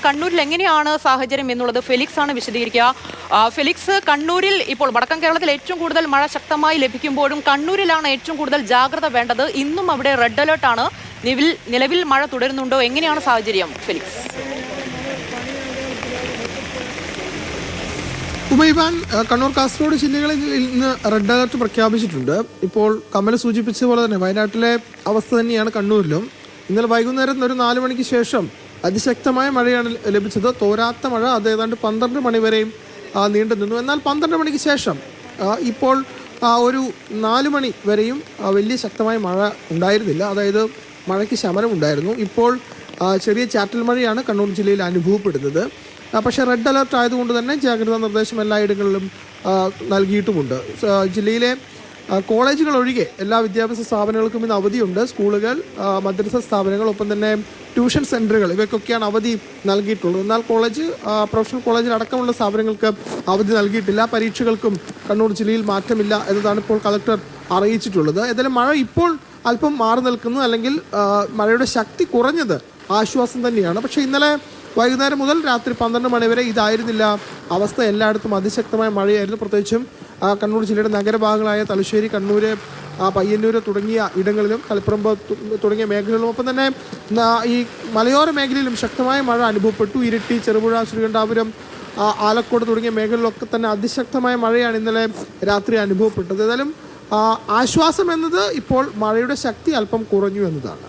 കണ്ണൂരിൽ എങ്ങനെയാണ് സാഹചര്യം എന്നുള്ളത് ഫെലിക്സ് ആണ് വിശദീകരിക്കുക. ഫെലിക്സ്, കണ്ണൂരിൽ ഇപ്പോൾ വടക്കൻ കേരളത്തിൽ ഏറ്റവും കൂടുതൽ മഴ ശക്തമായി ലഭിക്കുമ്പോഴും കണ്ണൂരിലാണ് ഏറ്റവും കൂടുതൽ ജാഗ്രത വേണ്ടത്. ഇന്നും അവിടെ റെഡ് അലേർട്ടാണ്. നിലവിൽ മഴ തുടരുന്നുണ്ടോ? എങ്ങനെയാണ് സാഹചര്യം ഫെലിക്സ്? ഉമൈബാൻ, കണ്ണൂർ കാസർഗോഡ് ജില്ലകളിൽ ഇന്ന് റെഡ് അലർട്ട് പ്രഖ്യാപിച്ചിട്ടുണ്ട്. ഇപ്പോൾ കമൽ സൂചിപ്പിച്ചതുപോലെ തന്നെ വയനാട്ടിലെ അവസ്ഥ തന്നെയാണ് കണ്ണൂരിലും. ഇന്നലെ വൈകുന്നേരം ഒരു 4 മണിക്ക് ശേഷം അതിശക്തമായ മഴയാണ് ലഭിച്ചത്. തോരാത്ത മഴ അത് ഏതാണ്ട് 12 മണി വരെയും നീണ്ടു നിന്നു. എന്നാൽ 12 മണിക്ക് ശേഷം ഇപ്പോൾ ഒരു 4 മണി വരെയും വലിയ ശക്തമായ മഴ ഉണ്ടായിരുന്നില്ല. അതായത് മഴയ്ക്ക് ശമനമുണ്ടായിരുന്നു. ഇപ്പോൾ ചെറിയ ചാറ്റൽ മഴയാണ് കണ്ണൂർ ജില്ലയിൽ അനുഭവപ്പെടുന്നത്. പക്ഷേ റെഡ് അലർട്ട് ആയതുകൊണ്ട് തന്നെ ജാഗ്രതാ നിർദ്ദേശം എല്ലായിടങ്ങളിലും നൽകിയിട്ടുമുണ്ട്. ജില്ലയിലെ കോളേജുകൾ ഒഴികെ എല്ലാ വിദ്യാഭ്യാസ സ്ഥാപനങ്ങൾക്കും ഇന്ന് അവധിയുണ്ട്. സ്കൂളുകൾ, മദ്രസ സ്ഥാപനങ്ങൾ, ഒപ്പം തന്നെ ട്യൂഷൻ സെൻ്ററുകൾ ഇവയ്ക്കൊക്കെയാണ് അവധി നൽകിയിട്ടുള്ളത്. എന്നാൽ കോളേജ്, പ്രൊഫഷണൽ കോളേജിലടക്കമുള്ള സ്ഥാപനങ്ങൾക്ക് അവധി നൽകിയിട്ടില്ല. പരീക്ഷകൾക്കും കണ്ണൂർ ജില്ലയിൽ മാറ്റമില്ല എന്നതാണ് ഇപ്പോൾ കളക്ടർ അറിയിച്ചിട്ടുള്ളത്. ഏതായാലും മഴ ഇപ്പോൾ അല്പം മാറി നിൽക്കുന്നു, അല്ലെങ്കിൽ മഴയുടെ ശക്തി കുറഞ്ഞത് ആശ്വാസം തന്നെയാണ്. പക്ഷേ ഇന്നലെ വൈകുന്നേരം മുതൽ രാത്രി 12 മണി വരെ ഇതായിരുന്നില്ല അവസ്ഥ. എല്ലായിടത്തും അതിശക്തമായ മഴയായിരുന്നു. പ്രത്യേകിച്ചും കണ്ണൂർ ജില്ലയുടെ നഗരഭാഗങ്ങളായ തലശ്ശേരി, കണ്ണൂർ, പയ്യന്നൂർ തുടങ്ങിയ ഇടങ്ങളിലും, തളിപ്പറമ്പ് തുടങ്ങിയ മേഖലകളിലും, ഒപ്പം തന്നെ ഈ മലയോര മേഖലയിലും ശക്തമായ മഴ അനുഭവപ്പെട്ടു. ഇരിട്ടി, ചെറുപുഴ, ശ്രീകണ്ഠാപുരം, ആലക്കോട് തുടങ്ങിയ മേഖലകളിലൊക്കെ തന്നെ അതിശക്തമായ മഴയാണ് ഇന്നലെ രാത്രി അനുഭവപ്പെട്ടത്. ഏതായാലും ആശ്വാസം എന്നത് ഇപ്പോൾ മഴയുടെ ശക്തി അല്പം കുറഞ്ഞു എന്നതാണ്.